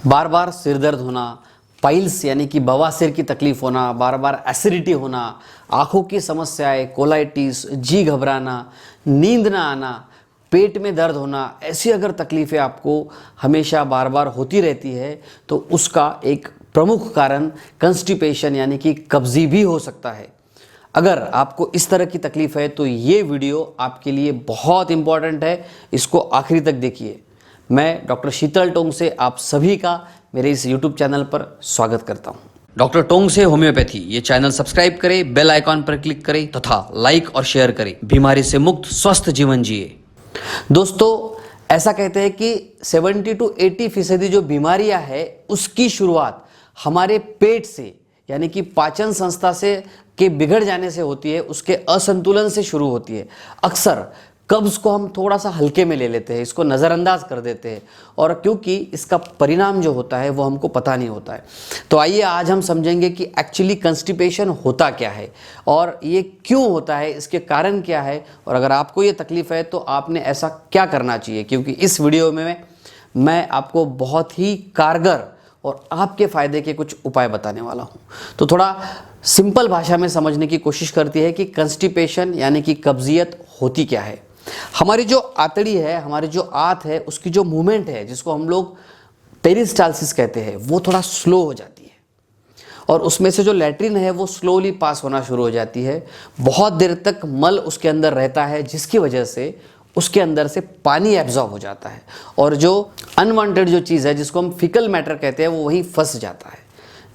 बार बार सिर दर्द होना, पाइल्स यानी कि बवासीर की तकलीफ होना, बार बार एसिडिटी होना, आँखों की समस्याएं, कोलाइटिस, जी घबराना, नींद ना आना, पेट में दर्द होना, ऐसी अगर तकलीफ़ें आपको हमेशा बार बार होती रहती है तो उसका एक प्रमुख कारण कंस्टिपेशन यानी कि कब्जी भी हो सकता है। अगर आपको इस तरह की तकलीफ है तो ये वीडियो आपके लिए बहुत इंपॉर्टेंट है, इसको आखिरी तक देखिए। मैं डॉक्टर शीतल टोंग से आप सभी का मेरे इस यूट्यूब चैनल पर स्वागत करता हूं। डॉक्टर टोंग से होम्योपैथी ये चैनल सब्सक्राइब करें, बेल आइकॉन पर क्लिक करें तथा लाइक और शेयर करें। बीमारी से मुक्त स्वस्थ जीवन जिए। दोस्तों, ऐसा कहते हैं कि 70 to 80% जो बीमारियां है उसकी शुरुआत हमारे पेट से यानी कि पाचन संस्था से के बिगड़ जाने से होती है, उसके असंतुलन से शुरू होती है। अक्सर कब्ज को हम थोड़ा सा हल्के में ले लेते हैं, इसको नज़रअंदाज कर देते हैं और क्योंकि इसका परिणाम जो होता है वो हमको पता नहीं होता है। तो आइए आज हम समझेंगे कि एक्चुअली कंस्टिपेशन होता क्या है और ये क्यों होता है, इसके कारण क्या है, और अगर आपको ये तकलीफ है तो आपने ऐसा क्या करना चाहिए। क्योंकि इस वीडियो में मैं आपको बहुत ही कारगर और आपके फ़ायदे के कुछ उपाय बताने वाला हूँ। तो थोड़ा सिंपल भाषा में समझने की कोशिश करती है कि कंस्टिपेशन यानी कि कब्जियत होती क्या है। हमारी जो आंतड़ी है, हमारी जो आंत है, उसकी जो मूवमेंट है जिसको हम लोग पेरिस्टालसिस कहते हैं वो थोड़ा स्लो हो जाती है और उसमें से जो लैट्रिन है वो स्लोली पास होना शुरू हो जाती है। बहुत देर तक मल उसके अंदर रहता है जिसकी वजह से उसके अंदर से पानी एब्जॉर्ब हो जाता है और जो अनवांटेड जो चीज़ है जिसको हम फिकल मैटर कहते हैं वो वहीं फंस जाता है,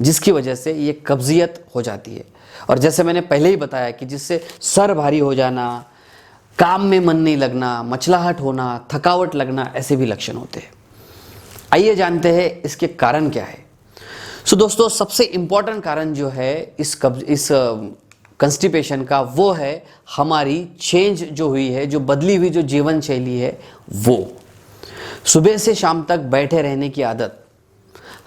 जिसकी वजह से ये कब्जियत हो जाती है। और जैसे मैंने पहले ही बताया कि जिससे सर भारी हो जाना, काम में मन नहीं लगना, मचलाहट होना, थकावट लगना, ऐसे भी लक्षण होते हैं। आइए जानते हैं इसके कारण क्या है। दोस्तों, सबसे इम्पॉर्टेंट कारण जो है इस कंस्टिपेशन का वो है हमारी चेंज जो हुई है, जो बदली हुई जो जीवन शैली है, वो सुबह से शाम तक बैठे रहने की आदत,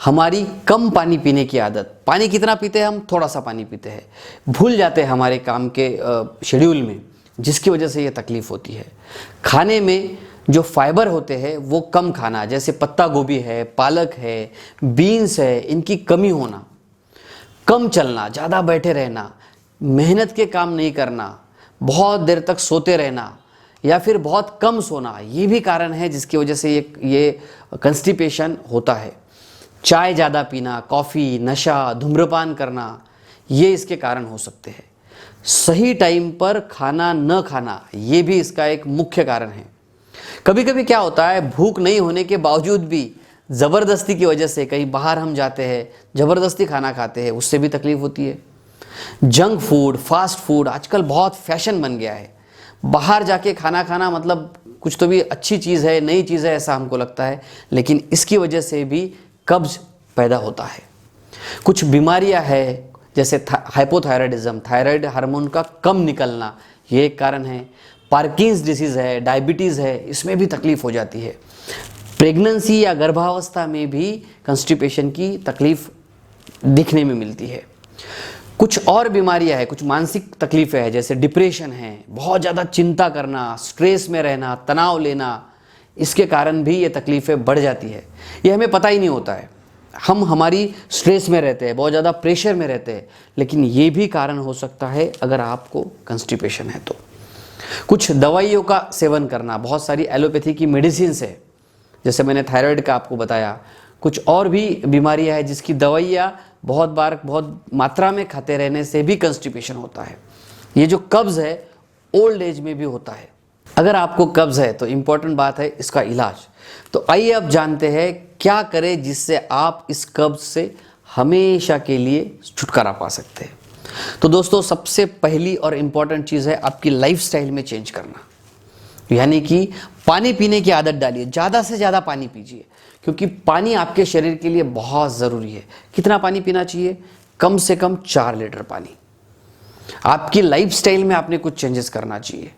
हमारी कम पानी पीने की आदत। पानी कितना पीते हैं हम? थोड़ा सा पानी पीते हैं, भूल जाते हैं हमारे काम के शेड्यूल में, जिसकी वजह से ये तकलीफ होती है। खाने में जो फाइबर होते हैं वो कम खाना, जैसे पत्ता गोभी है, पालक है, बीन्स है, इनकी कमी होना, कम चलना, ज़्यादा बैठे रहना, मेहनत के काम नहीं करना, बहुत देर तक सोते रहना या फिर बहुत कम सोना, ये भी कारण है जिसकी वजह से ये कंस्टिपेशन होता है। चाय ज़्यादा पीना, कॉफ़ी, नशा, धूम्रपान करना, ये इसके कारण हो सकते हैं। सही टाइम पर खाना न खाना, ये भी इसका एक मुख्य कारण है। कभी कभी क्या होता है, भूख नहीं होने के बावजूद भी ज़बरदस्ती की वजह से कहीं बाहर हम जाते हैं, ज़बरदस्ती खाना खाते हैं, उससे भी तकलीफ होती है। जंक फूड, फास्ट फूड आजकल बहुत फैशन बन गया है। बाहर जाके खाना खाना मतलब कुछ तो भी अच्छी चीज़ है, नई चीज़ है, ऐसा हमको लगता है, लेकिन इसकी वजह से भी कब्ज पैदा होता है। कुछ बीमारियां हैं जैसे हाइपोथायराइडिज्म, थायराइड हार्मोन का कम निकलना, ये एक कारण है। पार्किंस डिसीज़ है, डायबिटीज़ है, इसमें भी तकलीफ हो जाती है। प्रेगनेंसी या गर्भावस्था में भी कंस्टिपेशन की तकलीफ दिखने में मिलती है। कुछ और बीमारियां हैं, कुछ मानसिक तकलीफ़ें हैं जैसे डिप्रेशन है, बहुत ज़्यादा चिंता करना, स्ट्रेस में रहना, तनाव लेना, इसके कारण भी ये तकलीफ़ें बढ़ जाती है। ये हमें पता ही नहीं होता है, हम हमारी स्ट्रेस में रहते हैं, बहुत ज़्यादा प्रेशर में रहते हैं, लेकिन ये भी कारण हो सकता है अगर आपको कंस्टिपेशन है तो। कुछ दवाइयों का सेवन करना, बहुत सारी एलोपैथी की मेडिसिन है, जैसे मैंने थायराइड का आपको बताया। कुछ और भी बीमारियां हैं जिसकी दवाइयाँ बहुत बार बहुत मात्रा में खाते रहने से भी कंस्टिपेशन होता है। ये जो कब्ज़ है ओल्ड एज में भी होता है। अगर आपको कब्ज़ है तो इम्पॉर्टेंट बात है इसका इलाज। तो आइए अब जानते हैं क्या करें जिससे आप इस कब्ज़ से हमेशा के लिए छुटकारा पा सकते हैं। तो दोस्तों, सबसे पहली और इम्पॉर्टेंट चीज़ है आपकी लाइफस्टाइल में चेंज करना, यानी कि पानी पीने की आदत डालिए, ज़्यादा से ज़्यादा पानी पीजिए, क्योंकि पानी आपके शरीर के लिए बहुत ज़रूरी है। कितना पानी पीना चाहिए? कम से कम 4 लीटर पानी। आपकी लाइफस्टाइल में आपने कुछ चेंजेस करना चाहिए।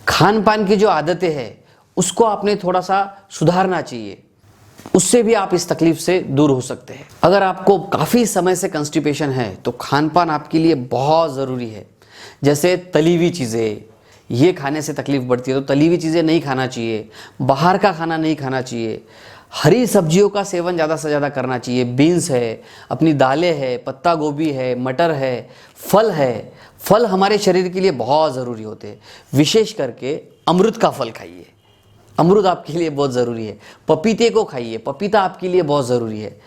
खान पान की जो आदतें हैं उसको आपने थोड़ा सा सुधारना चाहिए, उससे भी आप इस तकलीफ से दूर हो सकते हैं। अगर आपको काफ़ी समय से कंस्टिपेशन है तो खान पान आपके लिए बहुत ज़रूरी है। जैसे तली हुई चीज़ें, ये खाने से तकलीफ बढ़ती है तो तली हुई चीज़ें नहीं खाना चाहिए, बाहर का खाना नहीं खाना चाहिए, हरी सब्जियों का सेवन ज़्यादा से ज़्यादा करना चाहिए। बीन्स है, अपनी दालें है, पत्ता गोभी है, मटर है, फल है। फल हमारे शरीर के लिए बहुत ज़रूरी होते हैं। विशेष करके अमृत का फल खाइए, अमरूद आपके लिए बहुत ज़रूरी है। पपीते को खाइए, पपीता आपके लिए बहुत ज़रूरी है।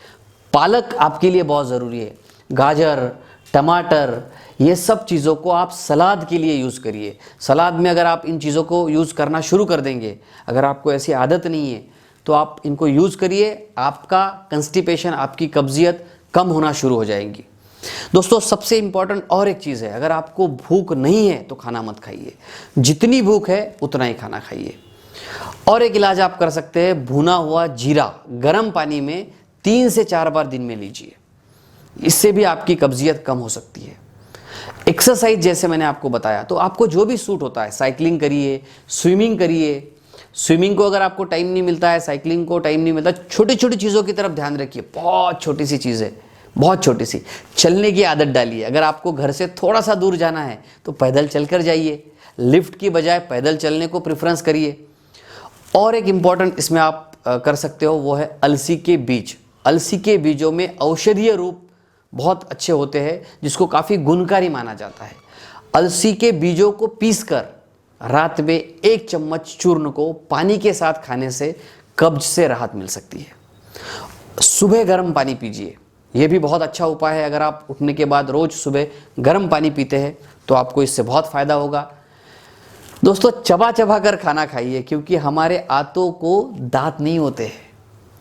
पालक आपके लिए बहुत ज़रूरी है। गाजर, टमाटर, ये सब चीज़ों को आप सलाद के लिए यूज़ करिए। सलाद में अगर आप इन चीज़ों को यूज़ करना शुरू कर देंगे, अगर आपको ऐसी आदत नहीं है तो आप इनको यूज़ करिए, आपका कंस्टिपेशन, आपकी कब्जियत कम होना शुरू हो जाएगी। दोस्तों, सबसे इम्पॉर्टेंट और एक चीज़ है, अगर आपको भूख नहीं है तो खाना मत खाइए। जितनी भूख है उतना ही खाना खाइए। और एक इलाज आप कर सकते हैं, भुना हुआ जीरा गर्म पानी में 3 से 4 बार दिन में लीजिए। इससे भी आपकी कब्जियत कम हो सकती है। एक्सरसाइज जैसे मैंने आपको बताया, तो आपको जो भी सूट होता है, साइकिलिंग करिए, स्विमिंग करिए। स्विमिंग को अगर आपको टाइम नहीं मिलता है, साइकिलिंग को टाइम नहीं मिलता, छोटी छोटी चीज़ों की तरफ ध्यान रखिए। बहुत छोटी सी चीज़ है, बहुत छोटी सी। चलने की आदत डालिए। अगर आपको घर से थोड़ा सा दूर जाना है तो पैदल चलकर जाइए, लिफ्ट की बजाय पैदल चलने को प्रेफरेंस करिए। और एक इम्पॉर्टेंट इसमें आप कर सकते हो, वो है अलसी के बीज। अलसी के बीजों में औषधीय रूप बहुत अच्छे होते हैं, जिसको काफ़ी गुणकारी माना जाता है। अलसी के बीजों को पीसकर रात में 1 चम्मच चूर्ण को पानी के साथ खाने से कब्ज से राहत मिल सकती है। सुबह गर्म पानी पीजिए, यह भी बहुत अच्छा उपाय है। अगर आप उठने के बाद रोज़ सुबह गर्म पानी पीते हैं तो आपको इससे बहुत फ़ायदा होगा। दोस्तों, चबा चबा कर खाना खाइए, क्योंकि हमारे आंतों को दांत नहीं होते हैं।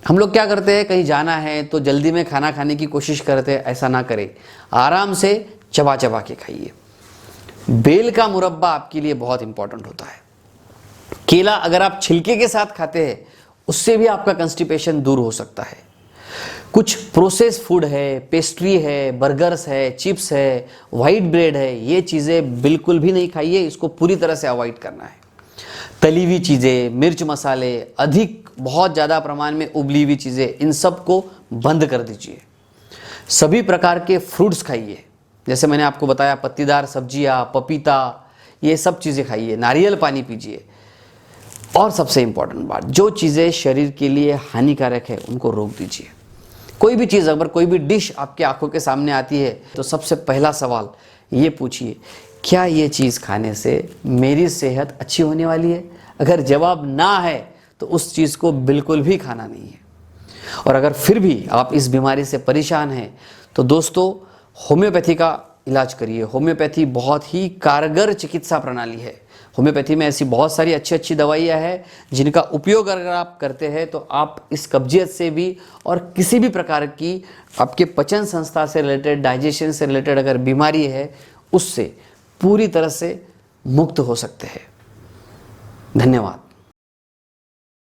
हम लोग क्या करते हैं, कहीं जाना है तो जल्दी में खाना खाने की कोशिश करते हैं। ऐसा ना करें, आराम से चबा चबा के खाइए। बेल का मुरब्बा आपके लिए बहुत इंपॉर्टेंट होता है। केला अगर आप छिलके के साथ खाते हैं, उससे भी आपका कंस्टिपेशन दूर हो सकता है। कुछ प्रोसेस फूड है, पेस्ट्री है, बर्गर्स है, चिप्स है, वाइट ब्रेड है, ये चीज़ें बिल्कुल भी नहीं खाइए। इसको पूरी तरह से अवॉइड करना है। तली हुई चीज़ें, मिर्च मसाले, अधिक बहुत ज़्यादा प्रमाण में उबली हुई चीज़ें, इन सब को बंद कर दीजिए। सभी प्रकार के फ्रूट्स खाइए, जैसे मैंने आपको बताया, पत्तीदार सब्जियां, पपीता, ये सब चीज़ें खाइए। नारियल पानी पीजिए। और सबसे इम्पॉर्टेंट बात, जो चीज़ें शरीर के लिए हानिकारक है उनको रोक दीजिए। कोई भी चीज़, अगर कोई भी डिश आपकी आंखों के सामने आती है तो सबसे पहला सवाल ये पूछिए, क्या ये चीज़ खाने से मेरी सेहत अच्छी होने वाली है? अगर जवाब ना है तो उस चीज़ को बिल्कुल भी खाना नहीं है। और अगर फिर भी आप इस बीमारी से परेशान हैं तो दोस्तों, होम्योपैथी का इलाज करिए। होम्योपैथी बहुत ही कारगर चिकित्सा प्रणाली है। होम्योपैथी में ऐसी बहुत सारी अच्छी अच्छी दवाइयाँ हैं जिनका उपयोग अगर आप करते हैं तो आप इस कब्जियत से भी और किसी भी प्रकार की आपके पचन संस्था से रिलेटेड, डाइजेशन से रिलेटेड अगर बीमारी है, उससे पूरी तरह से मुक्त हो सकते हैं। धन्यवाद।